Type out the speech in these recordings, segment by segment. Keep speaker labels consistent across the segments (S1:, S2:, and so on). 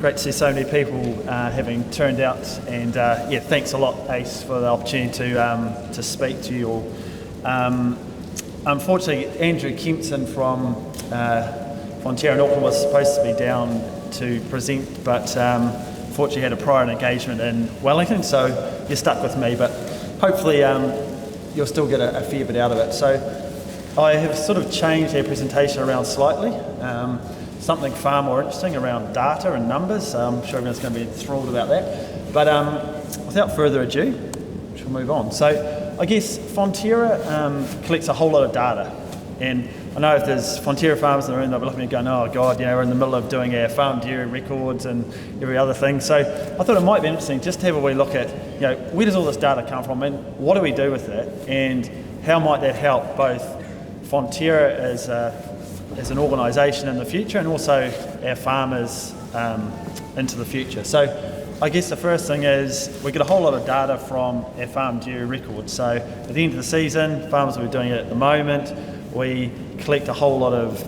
S1: great to see so many people having turned out, and thanks a lot, Ace, for the opportunity to speak to you all. Unfortunately, Andrew Kempson from Fonterra in Auckland was supposed to be down to present, but unfortunately had a prior engagement in Wellington, so you're stuck with me, but hopefully you'll still get a fair bit out of it. So I have sort of changed our presentation around slightly. Something far more interesting around data and numbers. I'm sure everyone's going to be enthralled about that. But without further ado, we'll move on. So I guess Fonterra collects a whole lot of data. And I know if there's Fonterra farmers in the room, they'll be looking at me going, oh God, we're in the middle of doing our farm dairy records and every other thing. So I thought it might be interesting just to have a wee look at, where does all this data come from and what do we do with it, and how might that help both Fonterra as an organisation in the future, and also our farmers into the future. So I guess the first thing is we get a whole lot of data from our farm dairy records. So at the end of the season, farmers will be doing it at the moment. We collect a whole lot of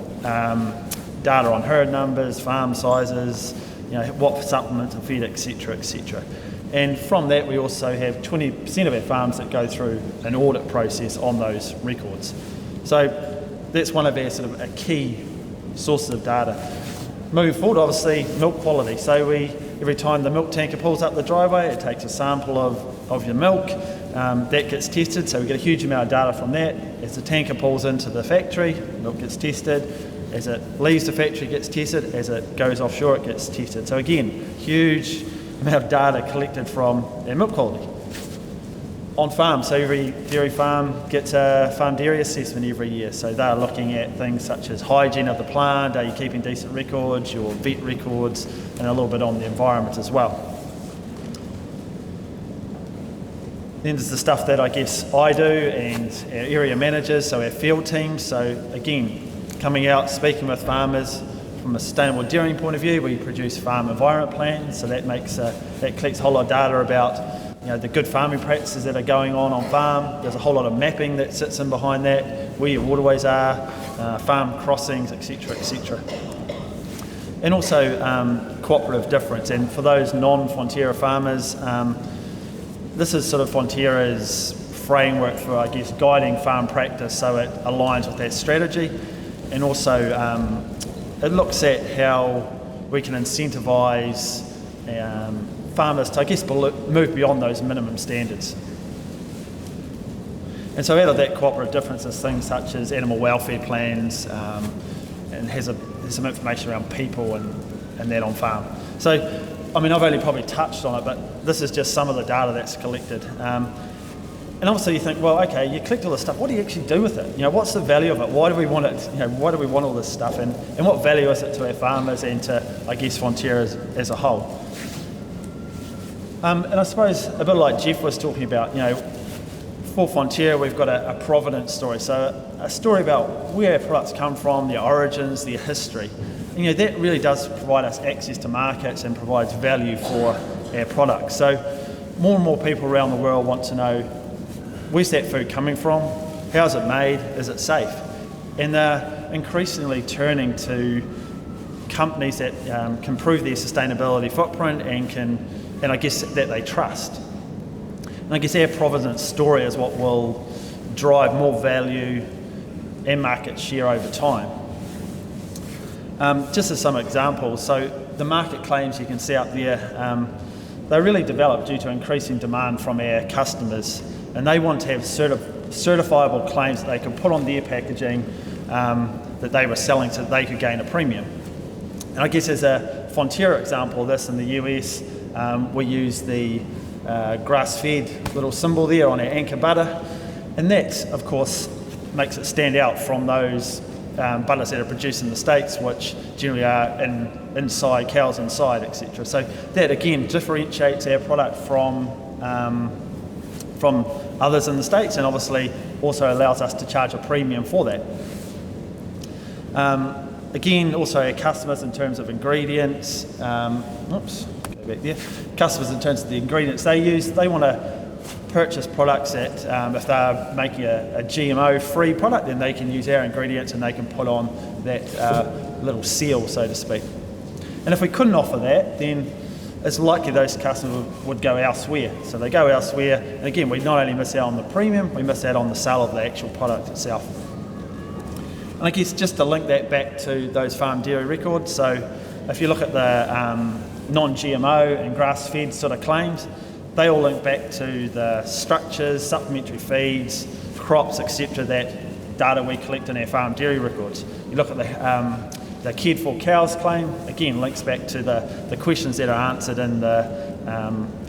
S1: data on herd numbers, farm sizes, what supplements are fed, etc., etc. And from that, we also have 20% of our farms that go through an audit process on those records. So that's one of our sort of key sources of data. Moving forward, obviously, milk quality. So every time the milk tanker pulls up the driveway, it takes a sample of your milk. That gets tested, so we get a huge amount of data from that. As the tanker pulls into the factory, milk gets tested. As it leaves the factory, it gets tested. As it goes offshore, it gets tested. So again, huge amount of data collected from our milk quality. On farm, so every dairy farm gets a farm dairy assessment every year. So they're looking at things such as hygiene of the plant, are you keeping decent records, your vet records, and a little bit on the environment as well. Then there's the stuff that I guess I do and our area managers, so our field teams. So again, coming out, speaking with farmers from a sustainable dairying point of view, we produce farm environment plans. So that collects a whole lot of data about the good farming practices that are going on farm. There's a whole lot of mapping that sits in behind that, where your waterways are, farm crossings, etc., etc. And also cooperative difference. And for those non-Fonterra farmers, this is sort of Fonterra's framework for, I guess, guiding farm practice, so it aligns with that strategy. And also it looks at how we can incentivise farmers to, I guess, move beyond those minimum standards. And so out of that cooperative difference is things such as animal welfare plans, and has some information around people and that on farm. So, I mean, I've only probably touched on it, but this is just some of the data that's collected. And obviously you think, well, okay, you collect all this stuff, what do you actually do with it? What's the value of it? Why do we want it? Why do we want all this stuff? And what value is it to our farmers and to, I guess, Fonterra as a whole? And I suppose a bit like Jeff was talking about, for Fonterra we've got a provenance story, so a story about where our products come from, their origins, their history. And, that really does provide us access to markets and provides value for our products. So more and more people around the world want to know, where's that food coming from? How's it made? Is it safe? And they're increasingly turning to companies that can prove their sustainability footprint and I guess that they trust. And I guess our provenance story is what will drive more value and market share over time. Just as some examples, so the market claims you can see up there, they really developed due to increasing demand from our customers, and they want to have certifiable claims that they can put on their packaging that they were selling so that they could gain a premium. And I guess as a Fonterra example of this in the US, we use the grass-fed little symbol there on our anchor butter, and that, of course, makes it stand out from those butters that are produced in the States, which generally are inside, cows inside, etc. So that again differentiates our product from others in the States, and obviously also allows us to charge a premium for that. Again, also our customers in terms of ingredients. Back there. Customers in terms of the ingredients they use, they want to purchase products that if they're making a GMO-free product, then they can use our ingredients and they can put on that little seal, so to speak. And if we couldn't offer that, then it's likely those customers would go elsewhere. So they go elsewhere, and again, we not only miss out on the premium, we miss out on the sale of the actual product itself. And I guess just to link that back to those farm dairy records, so if you look at the non-GMO and grass-fed sort of claims, they all link back to the structures, supplementary feeds, crops, etc., that data we collect in our farm dairy records. You look at the cared for cows claim, again links back to the questions that are answered in the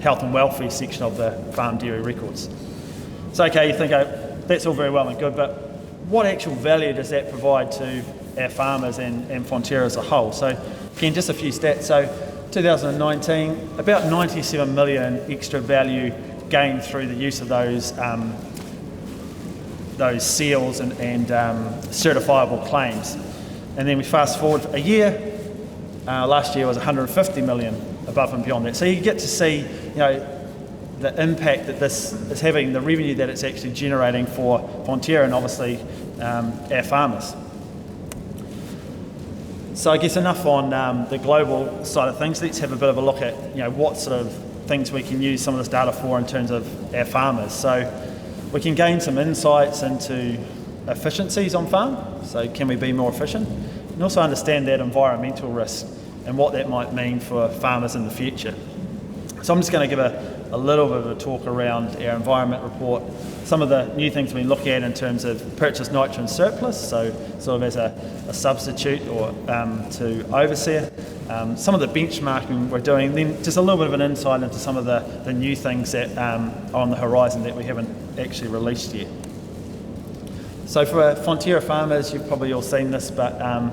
S1: health and welfare section of the farm dairy records. So okay, you think, oh, that's all very well and good, but what actual value does that provide to our farmers and Fonterra as a whole? So again, just a few stats. So 2019, about 97 million extra value gained through the use of those seals and certifiable claims. And then we fast forward a year, last year was 150 million above and beyond that. So you get to see, the impact that this is having, the revenue that it's actually generating for Fonterra and obviously our farmers. So I guess enough on the global side of things. Let's have a bit of a look at what sort of things we can use some of this data for in terms of our farmers. So we can gain some insights into efficiencies on farm. So can we be more efficient? And also understand that environmental risk and what that might mean for farmers in the future. So I'm just going to give a little bit of a talk around our environment report, some of the new things we look at in terms of purchased nitrogen surplus, so sort of as a substitute or to overseer, some of the benchmarking we're doing, then just a little bit of an insight into some of the new things that are on the horizon that we haven't actually released yet. So for Fonterra farmers, you've probably all seen this, but our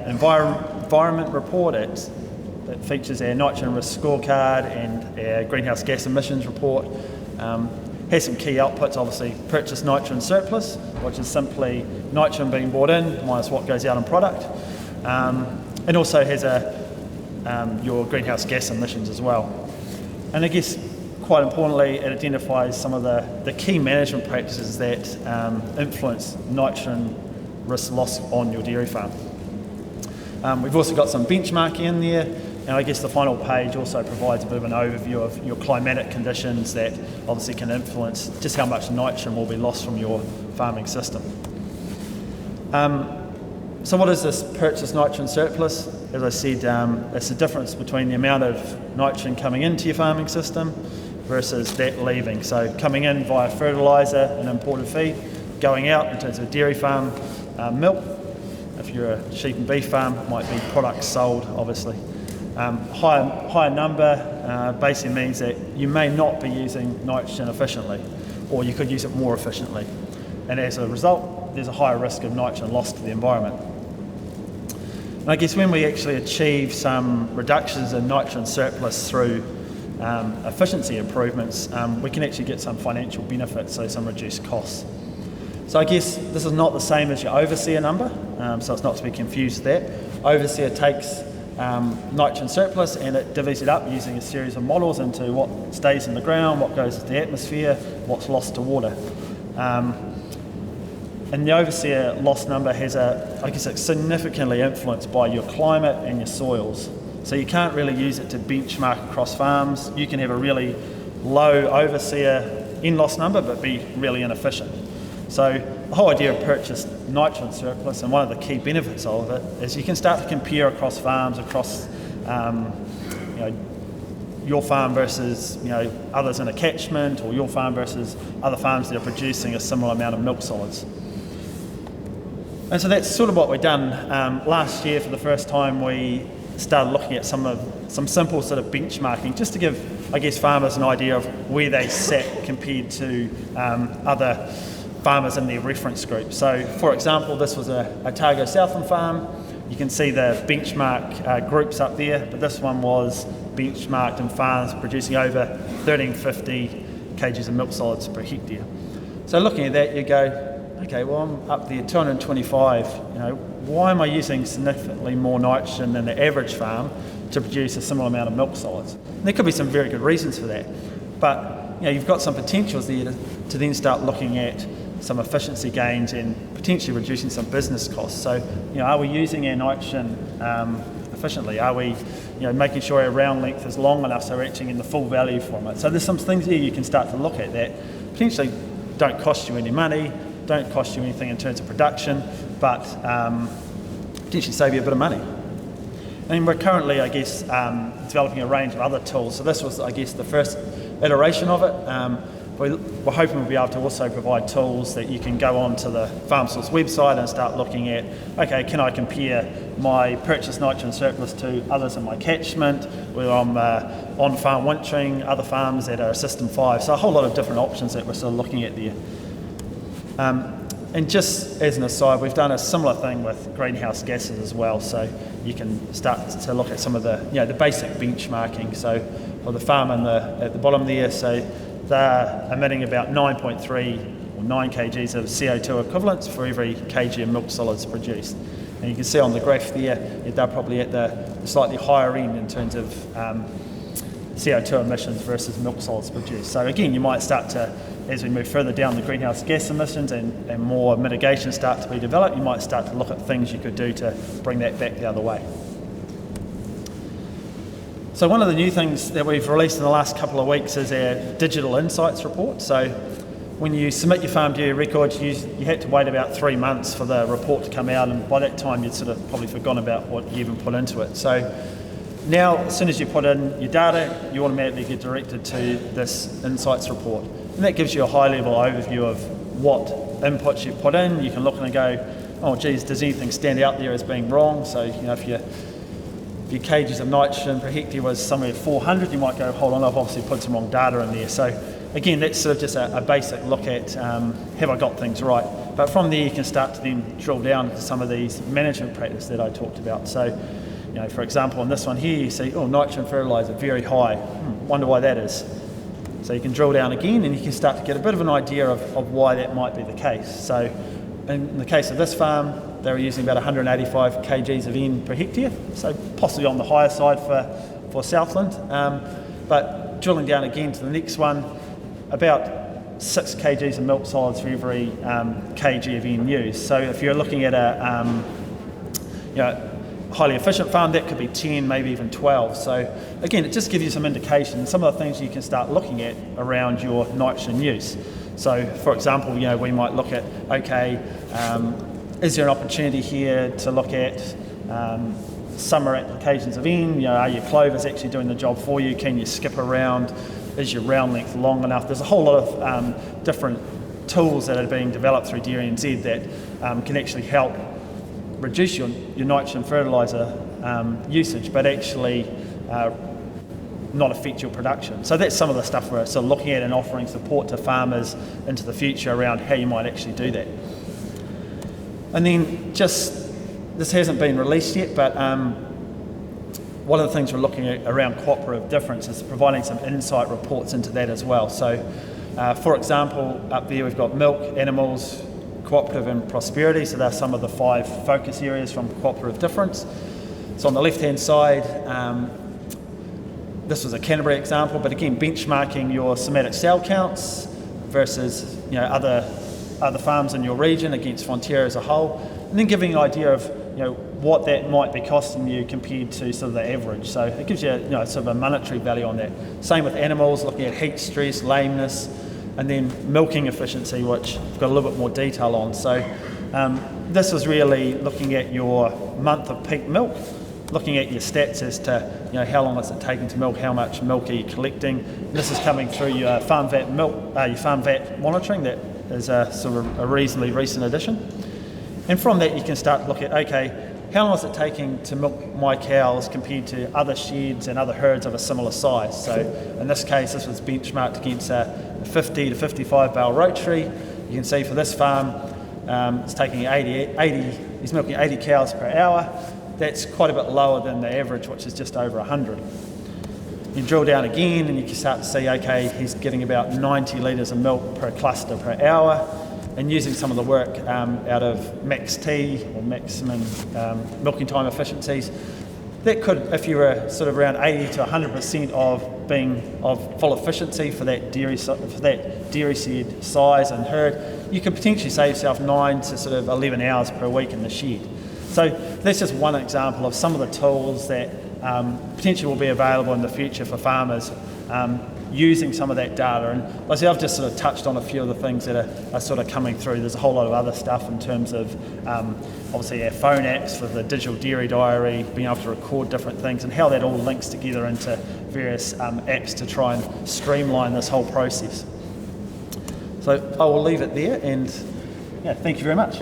S1: environment report, it features our nitrogen risk scorecard and our greenhouse gas emissions report. Has some key outputs, obviously purchased nitrogen surplus, which is simply nitrogen being brought in minus what goes out in product. And also has your greenhouse gas emissions as well. And I guess quite importantly, it identifies some of the key management practices that influence nitrogen risk loss on your dairy farm. We've also got some benchmarking in there, and I guess the final page also provides a bit of an overview of your climatic conditions that obviously can influence just how much nitrogen will be lost from your farming system. So what is this purchased nitrogen surplus? As I said, it's the difference between the amount of nitrogen coming into your farming system versus that leaving. So coming in via fertiliser and imported feed, going out in terms of a dairy farm, milk. If you're a sheep and beef farm, it might be products sold, obviously. Higher number basically means that you may not be using nitrogen efficiently, or you could use it more efficiently. And as a result, there's a higher risk of nitrogen loss to the environment. And I guess when we actually achieve some reductions in nitrogen surplus through efficiency improvements, we can actually get some financial benefits, so some reduced costs. So I guess this is not the same as your overseer number, so it's not to be confused with that. Overseer takes nitrogen surplus and it divvies it up using a series of models into what stays in the ground, what goes to the atmosphere, what's lost to water. And the overseer loss number has it's significantly influenced by your climate and your soils. So you can't really use it to benchmark across farms. You can have a really low overseer in-loss number but be really inefficient. So the whole idea of purchased nitrogen surplus, and one of the key benefits of it, is you can start to compare across farms, across your farm versus others in a catchment, or your farm versus other farms that are producing a similar amount of milk solids. And so that's sort of what we've done. Last year, for the first time, we started looking at some simple sort of benchmarking, just to give, I guess, farmers an idea of where they sat compared to other farmers in their reference group. So, for example, this was a Otago Southland farm. You can see the benchmark groups up there, but this one was benchmarked in farms producing over 1350 kgs of milk solids per hectare. So looking at that, you go, okay, well, I'm up there 225. Why am I using significantly more nitrogen than the average farm to produce a similar amount of milk solids? And there could be some very good reasons for that, but you've got some potentials there to then start looking at some efficiency gains and potentially reducing some business costs. So, are we using our nitrogen efficiently? Are we making sure our round length is long enough so we're actually getting the full value from it? So there's some things here you can start to look at that potentially don't cost you any money, don't cost you anything in terms of production, but potentially save you a bit of money. And we're currently, I guess, developing a range of other tools. So this was, I guess, the first iteration of it. We're hoping we'll be able to also provide tools that you can go onto the FarmSource website and start looking at, okay, can I compare my purchased nitrogen surplus to others in my catchment, whether I'm on-farm wintering, other farms that are System 5. So a whole lot of different options that we're still looking at there. And just as an aside, we've done a similar thing with greenhouse gases as well. So you can start to look at some of the basic benchmarking. So for the farm at the bottom there, so they're emitting about 9.3 or 9 kgs of CO2 equivalents for every kg of milk solids produced. And you can see on the graph there, they're probably at the slightly higher end in terms of CO2 emissions versus milk solids produced. So again, you might start to, as we move further down the greenhouse gas emissions and more mitigation start to be developed, you might start to look at things you could do to bring that back the other way. So one of the new things that we've released in the last couple of weeks is our digital insights report. So when you submit your farm dairy records, you had to wait about 3 months for the report to come out, and by that time you'd sort of probably forgotten about what you even put into it. So now, as soon as you put in your data, you automatically get directed to this insights report. And that gives you a high-level overview of what inputs you've put in. You can look and go, oh geez, does anything stand out there as being wrong? So if your kgs of nitrogen per hectare was somewhere 400, you might go, hold on, I've obviously put some wrong data in there. So again, that's sort of just a basic look at have I got things right. But from there you can start to then drill down into some of these management practices that I talked about. So for example, in this one here, you see, nitrogen fertiliser, very high. Wonder why that is. So you can drill down again and you can start to get a bit of an idea of why that might be the case. So in the case of this farm, they were using about 185 kgs of N per hectare, so possibly on the higher side for Southland. But drilling down again to the next one, about 6 kgs of milk solids for every kg of N used. So if you're looking at a highly efficient farm, that could be 10, maybe even 12. So again, it just gives you some indication, some of the things you can start looking at around your nitrogen use. So for example, we might look at, okay, is there an opportunity here to look at summer applications of N? Are your clovers actually doing the job for you? Can you skip around? Is your round length long enough? There's a whole lot of different tools that are being developed through Dairy NZ that can actually help reduce your nitrogen fertiliser usage, but actually not affect your production. So that's some of the stuff we're sort of looking at and offering support to farmers into the future around how you might actually do that. And then this hasn't been released yet, but one of the things we're looking at around cooperative difference is providing some insight reports into that as well. So for example, up there we've got milk, animals, cooperative and prosperity. So they're some of the 5 focus areas from cooperative difference. So on the left-hand side, this was a Canterbury example, but again, benchmarking your somatic cell counts versus other farms in your region against Fonterra as a whole, and then giving an idea of what that might be costing you compared to sort of the average. So it gives you sort of a monetary value on that. Same with animals, looking at heat stress, lameness, and then milking efficiency, which I've got a little bit more detail on. So this is really looking at your month of peak milk, looking at your stats as to how long is it taking to milk, how much milk are you collecting. And this is coming through your farm VAT monitoring. That is a sort of a reasonably recent addition. And from that you can start to look at, okay, how long is it taking to milk my cows compared to other sheds and other herds of a similar size. So in this case, this was benchmarked against a 50 to 55 barrel rotary. You can see for this farm, it's taking he's milking 80 cows per hour. That's quite a bit lower than the average, which is just over 100. You drill down again and you can start to see, okay, he's getting about 90 litres of milk per cluster per hour. And using some of the work out of MaxT, or maximum milking time efficiencies, that could, if you were sort of around 80 to 100% of being of full efficiency for that dairy shed size and herd, you could potentially save yourself 9 to sort of 11 hours per week in the shed.
S2: So that's just one example of some of the tools that potentially will be available in the future for farmers using some of that data. And like I said, I've just sort of touched on a few of the things that are sort of coming through. There's a whole lot of other stuff in terms of obviously our phone apps for the digital dairy diary, being able to record different things, and how that all links together into various apps to try and streamline this whole process. So I will leave it there, and yeah, thank you very much.